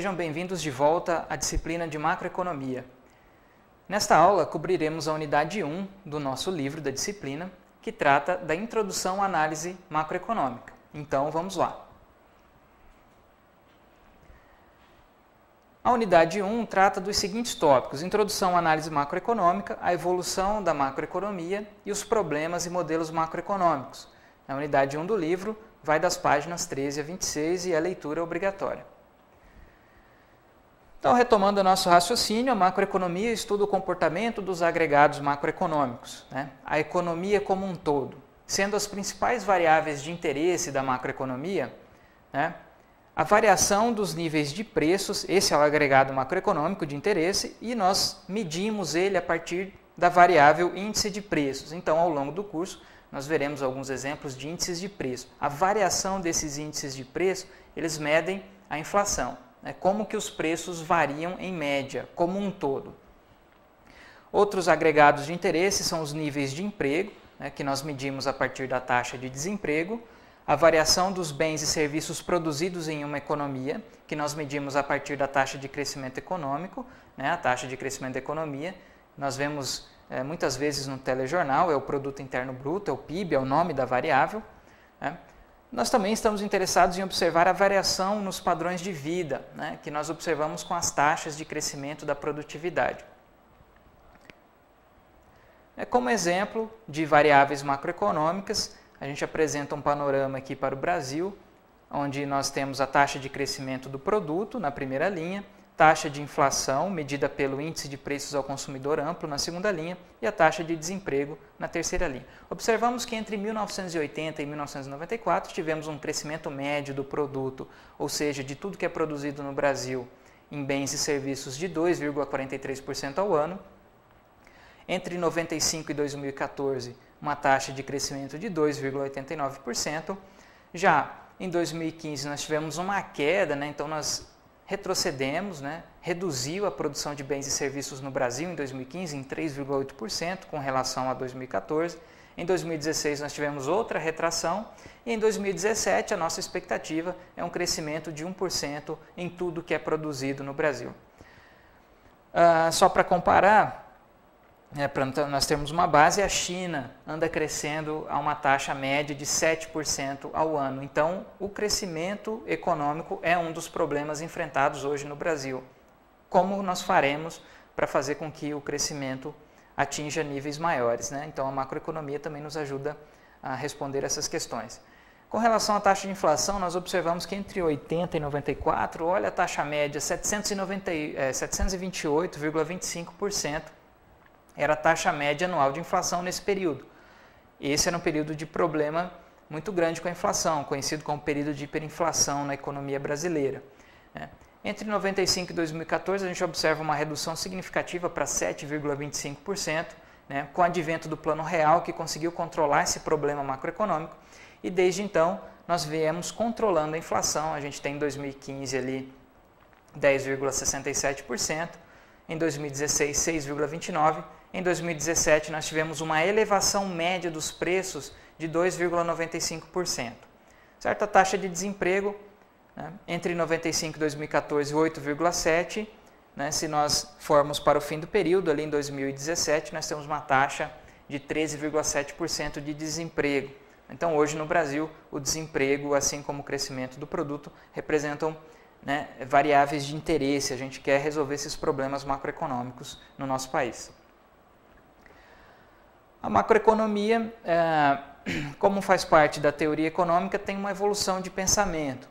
Sejam bem-vindos de volta à disciplina de macroeconomia. Nesta aula, cobriremos a unidade 1 do nosso livro da disciplina, que trata da introdução à análise macroeconômica. Então, vamos lá. A unidade 1 trata dos seguintes tópicos: introdução à análise macroeconômica, a evolução da macroeconomia e os problemas e modelos macroeconômicos. A unidade 1 do livro vai das páginas 13 a 26 e a leitura é obrigatória. Então, retomando o nosso raciocínio, a macroeconomia estuda o comportamento dos agregados macroeconômicos, a economia como um todo, sendo as principais variáveis de interesse da macroeconomia, a variação dos níveis de preços. Esse é o agregado macroeconômico de interesse e nós medimos ele a partir da variável índice de preços. Então, ao longo do curso, nós veremos alguns exemplos de índices de preço. A variação desses índices de preço, eles medem a inflação, como que os preços variam em média, como um todo. Outros agregados de interesse são os níveis de emprego, que nós medimos a partir da taxa de desemprego, a variação dos bens e serviços produzidos em uma economia, que nós medimos a partir da taxa de crescimento econômico, a taxa de crescimento da economia. Nós vemos muitas vezes no telejornal, é o Produto Interno Bruto, é o PIB, é o nome da variável. Nós também estamos interessados em observar a variação nos padrões de vida, que nós observamos com as taxas de crescimento da produtividade. Como exemplo de variáveis macroeconômicas, a gente apresenta um panorama aqui para o Brasil, onde nós temos a taxa de crescimento do produto na primeira linha, taxa de inflação medida pelo índice de preços ao consumidor amplo na segunda linha e a taxa de desemprego na terceira linha. Observamos que entre 1980 e 1994 tivemos um crescimento médio do produto, ou seja, de tudo que é produzido no Brasil em bens e serviços, de 2,43% ao ano. Entre 95 e 2014, uma taxa de crescimento de 2,89%. Já em 2015 nós tivemos uma queda, então nós retrocedemos, reduziu a produção de bens e serviços no Brasil em 2015 em 3,8% com relação a 2014. Em 2016 nós tivemos outra retração e em 2017 a nossa expectativa é um crescimento de 1% em tudo que é produzido no Brasil. Só para comparar, para nós termos uma base, a China anda crescendo a uma taxa média de 7% ao ano. Então, o crescimento econômico é um dos problemas enfrentados hoje no Brasil. Como nós faremos para fazer com que o crescimento atinja níveis maiores? Então, a macroeconomia também nos ajuda a responder essas questões. Com relação à taxa de inflação, nós observamos que entre 80 e 94, olha a taxa média, 728,25%. Era a taxa média anual de inflação nesse período. Esse era um período de problema muito grande com a inflação, conhecido como período de hiperinflação na economia brasileira. Entre 95 e 2014, a gente observa uma redução significativa para 7,25%, com o advento do Plano Real, que conseguiu controlar esse problema macroeconômico, e desde então nós viemos controlando a inflação. A gente tem em 2015 ali 10,67%, em 2016 6,29%, em 2017 nós tivemos uma elevação média dos preços de 2,95%. Certo? A taxa de desemprego, entre 95 e 2014, 8,7%. Se nós formos para o fim do período, ali em 2017, nós temos uma taxa de 13,7% de desemprego. Então, hoje no Brasil, o desemprego, assim como o crescimento do produto, representam variáveis de interesse. A gente quer resolver esses problemas macroeconômicos no nosso país. A macroeconomia, como faz parte da teoria econômica, tem uma evolução de pensamento.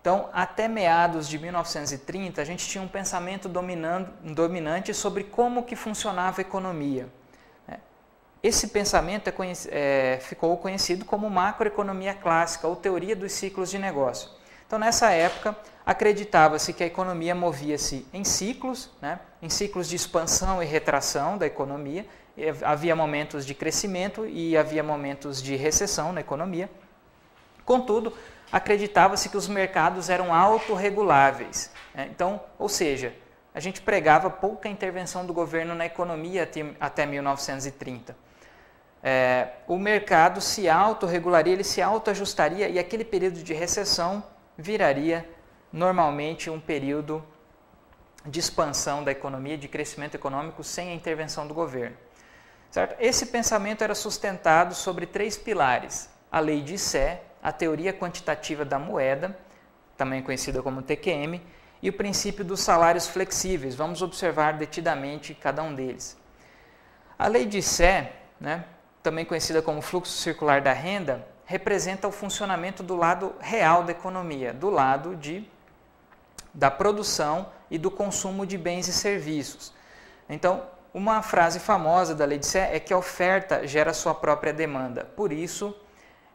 Então, até meados de 1930, a gente tinha um pensamento dominante sobre como que funcionava a economia. Esse pensamento ficou conhecido como macroeconomia clássica, ou teoria dos ciclos de negócio. Então, nessa época, acreditava-se que a economia movia-se em ciclos de expansão e retração da economia. Havia momentos de crescimento e havia momentos de recessão na economia. Contudo, acreditava-se que os mercados eram autorreguláveis. Então, ou seja, a gente pregava pouca intervenção do governo na economia até 1930. O mercado se autorregularia, ele se autoajustaria e aquele período de recessão viraria normalmente um período de expansão da economia, de crescimento econômico sem a intervenção do governo. Certo? Esse pensamento era sustentado sobre 3 pilares: a lei de Sé, a teoria quantitativa da moeda, também conhecida como TQM, e o princípio dos salários flexíveis. Vamos observar detidamente cada um deles. A lei de Sé, né, também conhecida como fluxo circular da renda, representa o funcionamento do lado real da economia, do lado da produção e do consumo de bens e serviços. Então, uma frase famosa da lei de Sé é que a oferta gera sua própria demanda. Por isso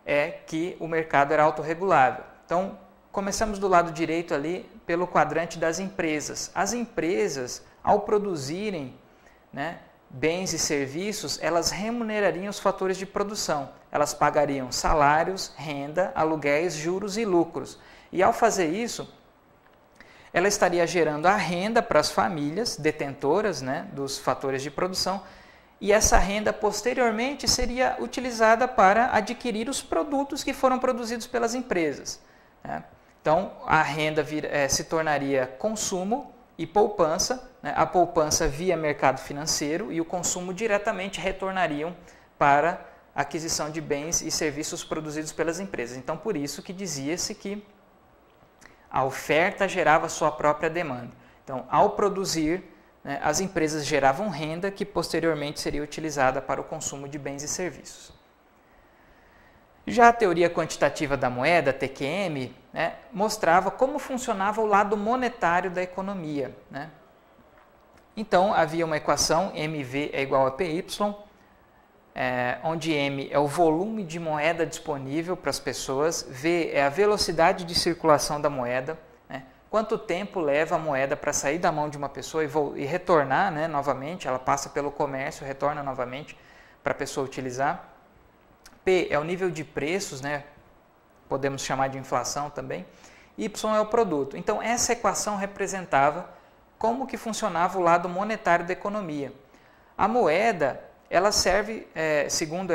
é que o mercado era autorregulável. Então, começamos do lado direito ali pelo quadrante das empresas. As empresas, ao produzirem, né, bens e serviços, elas remunerariam os fatores de produção. Elas pagariam salários, renda, aluguéis, juros e lucros. E ao fazer isso, ela estaria gerando a renda para as famílias detentoras, né, dos fatores de produção, e essa renda posteriormente seria utilizada para adquirir os produtos que foram produzidos pelas empresas, né? Então, a renda se tornaria consumo e poupança, né? A poupança via mercado financeiro e o consumo diretamente retornariam para a aquisição de bens e serviços produzidos pelas empresas. Então, por isso que dizia-se que a oferta gerava sua própria demanda. Então, ao produzir, né, as empresas geravam renda que posteriormente seria utilizada para o consumo de bens e serviços. Já a teoria quantitativa da moeda, TQM, né, mostrava como funcionava o lado monetário da economia, né? Então, havia uma equação, MV é igual a PY, onde M é o volume de moeda disponível para as pessoas, V é a velocidade de circulação da moeda, né? Quanto tempo leva a moeda para sair da mão de uma pessoa e retornar, né, novamente, ela passa pelo comércio, retorna novamente para a pessoa utilizar. P é o nível de preços, né, podemos chamar de inflação também. Y é o produto. Então, essa equação representava como que funcionava o lado monetário da economia. A moeda, ela serve, segundo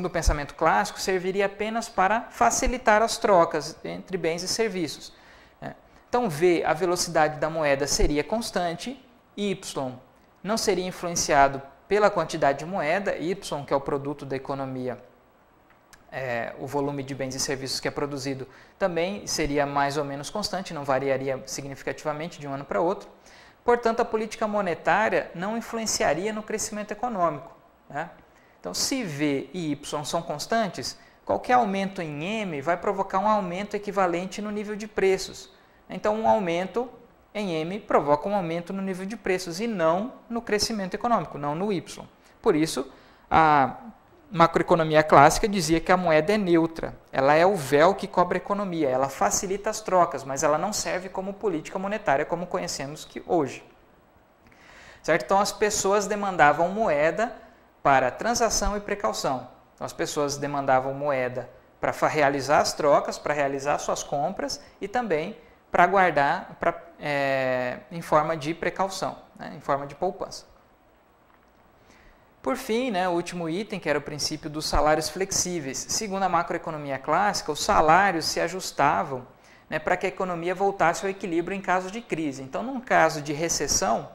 o pensamento clássico, serviria apenas para facilitar as trocas entre bens e serviços. Então, V, a velocidade da moeda seria constante, Y não seria influenciado pela quantidade de moeda, Y, que é o produto da economia, o volume de bens e serviços que é produzido, também seria mais ou menos constante, não variaria significativamente de um ano para outro. Portanto, a política monetária não influenciaria no crescimento econômico, né? Então, se V e Y são constantes, qualquer aumento em M vai provocar um aumento equivalente no nível de preços. Então, um aumento em M provoca um aumento no nível de preços e não no crescimento econômico, não no Y. Por isso, a macroeconomia clássica dizia que a moeda é neutra, ela é o véu que cobre a economia, ela facilita as trocas, mas ela não serve como política monetária como conhecemos hoje. Certo? Então, as pessoas demandavam moeda para transação e precaução. Então, as pessoas demandavam moeda para realizar as trocas, para realizar suas compras e também para guardar em forma de precaução, né, em forma de poupança. Por fim, né, o último item, que era o princípio dos salários flexíveis. Segundo a macroeconomia clássica, os salários se ajustavam, né, para que a economia voltasse ao equilíbrio em caso de crise. Então, num caso de recessão,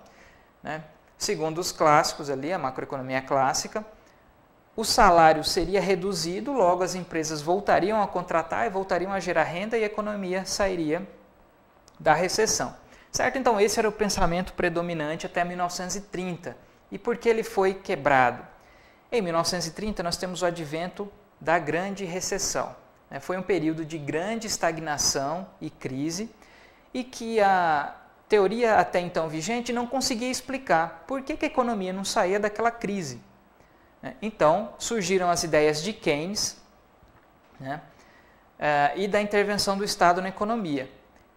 né, segundo os clássicos ali, a macroeconomia clássica, o salário seria reduzido, logo as empresas voltariam a contratar e voltariam a gerar renda e a economia sairia da recessão. Certo? Então, esse era o pensamento predominante até 1930. E por que ele foi quebrado? Em 1930, nós temos o advento da Grande Recessão. Foi um período de grande estagnação e crise, e que a teoria até então vigente não conseguia explicar por que a economia não saía daquela crise. Então, surgiram as ideias de Keynes, né, e da intervenção do Estado na economia.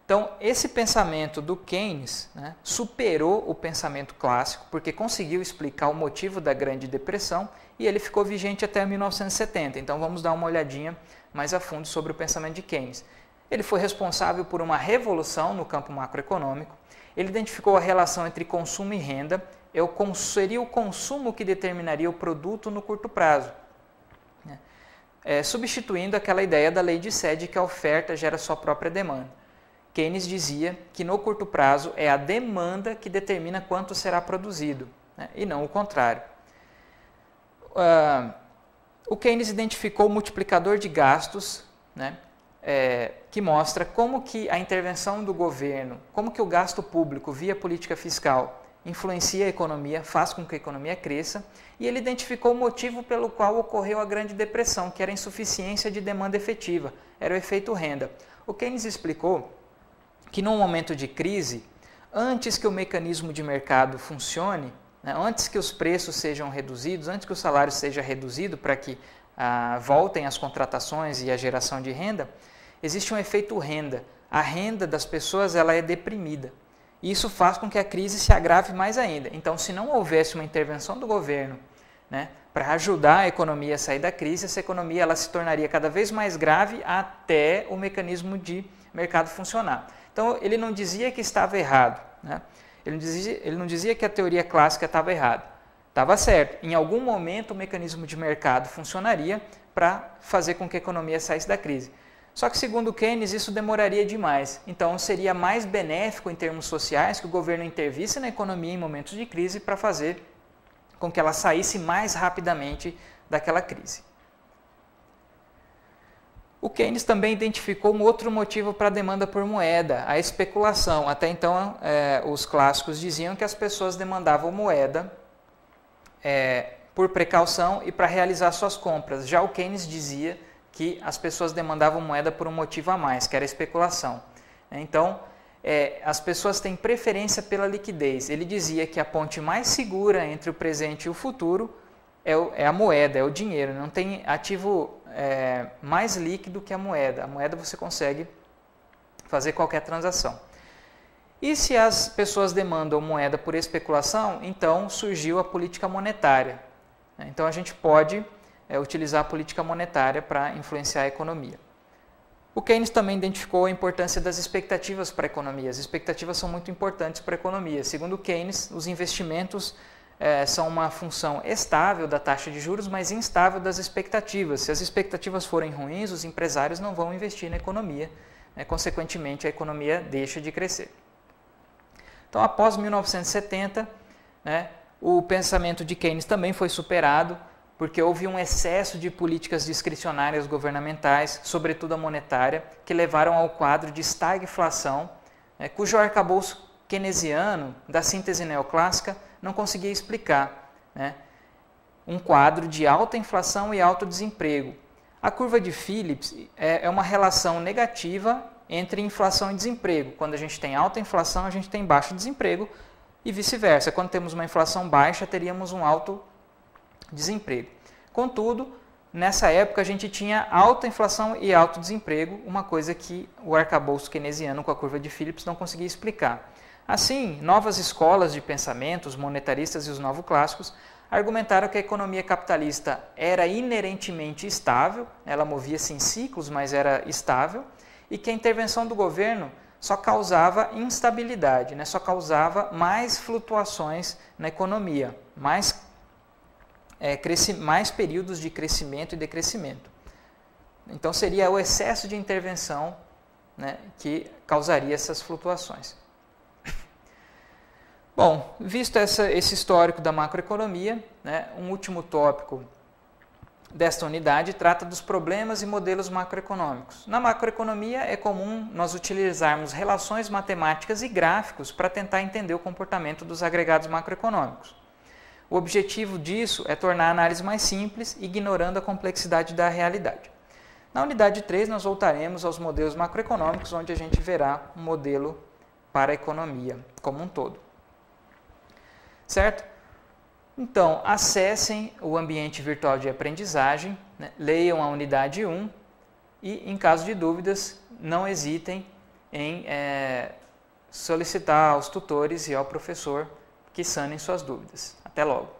Então, esse pensamento do Keynes, né, superou o pensamento clássico, porque conseguiu explicar o motivo da Grande Depressão e ele ficou vigente até 1970. Então, vamos dar uma olhadinha mais a fundo sobre o pensamento de Keynes. Ele foi responsável por uma revolução no campo macroeconômico. Ele identificou a relação entre consumo e renda. Seria o consumo que determinaria o produto no curto prazo, né, substituindo aquela ideia da lei de Sé de que a oferta gera sua própria demanda. Keynes dizia que no curto prazo é a demanda que determina quanto será produzido, né, e não o contrário. O Keynes identificou o multiplicador de gastos, né, que mostra como que a intervenção do governo, como que o gasto público via política fiscal influencia a economia, faz com que a economia cresça, e ele identificou o motivo pelo qual ocorreu a Grande Depressão, que era a insuficiência de demanda efetiva, era o efeito renda. O Keynes explicou que num momento de crise, antes que o mecanismo de mercado funcione, né, antes que os preços sejam reduzidos, antes que o salário seja reduzido para que voltem as contratações e a geração de renda, existe um efeito renda. A renda das pessoas ela é deprimida. E isso faz com que a crise se agrave mais ainda. Então, se não houvesse uma intervenção do governo, né, para ajudar a economia a sair da crise, essa economia ela se tornaria cada vez mais grave até o mecanismo de mercado funcionar. Então, ele não dizia que estava errado, né? Ele não dizia que a teoria clássica estava errada. Estava certo. Em algum momento, o mecanismo de mercado funcionaria para fazer com que a economia saísse da crise. Só que, segundo Keynes, isso demoraria demais. Então, seria mais benéfico em termos sociais que o governo intervisse na economia em momentos de crise para fazer com que ela saísse mais rapidamente daquela crise. O Keynes também identificou um outro motivo para a demanda por moeda, a especulação. Até então, os clássicos diziam que as pessoas demandavam moeda por precaução e para realizar suas compras. Já o Keynes dizia que as pessoas demandavam moeda por um motivo a mais, que era a especulação. Então, as pessoas têm preferência pela liquidez. Ele dizia que a ponte mais segura entre o presente e o futuro é a moeda, é o dinheiro. Não tem ativo mais líquido que a moeda. A moeda você consegue fazer qualquer transação. E se as pessoas demandam moeda por especulação, então surgiu a política monetária. Então a gente pode utilizar a política monetária para influenciar a economia. O Keynes também identificou a importância das expectativas para a economia. As expectativas são muito importantes para a economia. Segundo Keynes, os investimentos são uma função estável da taxa de juros, mas instável das expectativas. Se as expectativas forem ruins, os empresários não vão investir na economia. Consequentemente, a economia deixa de crescer. Então, após 1970, o pensamento de Keynes também foi superado, porque houve um excesso de políticas discricionárias governamentais, sobretudo a monetária, que levaram ao quadro de estagflação, cujo arcabouço keynesiano da síntese neoclássica não conseguia explicar. Um quadro de alta inflação e alto desemprego. A curva de Phillips é uma relação negativa entre inflação e desemprego. Quando a gente tem alta inflação, a gente tem baixo desemprego e vice-versa. Quando temos uma inflação baixa, teríamos um alto desemprego. Contudo, nessa época a gente tinha alta inflação e alto desemprego, uma coisa que o arcabouço keynesiano com a curva de Phillips não conseguia explicar. Assim, novas escolas de pensamento, os monetaristas e os novoclássicos, argumentaram que a economia capitalista era inerentemente estável, ela movia-se em ciclos, mas era estável, e que a intervenção do governo só causava instabilidade, só causava mais flutuações na economia, mais períodos de crescimento e decrescimento. Então seria o excesso de intervenção que causaria essas flutuações. Bom, visto esse histórico da macroeconomia, um último tópico desta unidade trata dos problemas e modelos macroeconômicos. Na macroeconomia é comum nós utilizarmos relações matemáticas e gráficos para tentar entender o comportamento dos agregados macroeconômicos. O objetivo disso é tornar a análise mais simples, ignorando a complexidade da realidade. Na unidade 3, nós voltaremos aos modelos macroeconômicos, onde a gente verá um modelo para a economia como um todo. Certo? Então, acessem o ambiente virtual de aprendizagem, leiam a unidade 1 e, em caso de dúvidas, não hesitem em solicitar aos tutores e ao professor que sanem suas dúvidas. Até logo!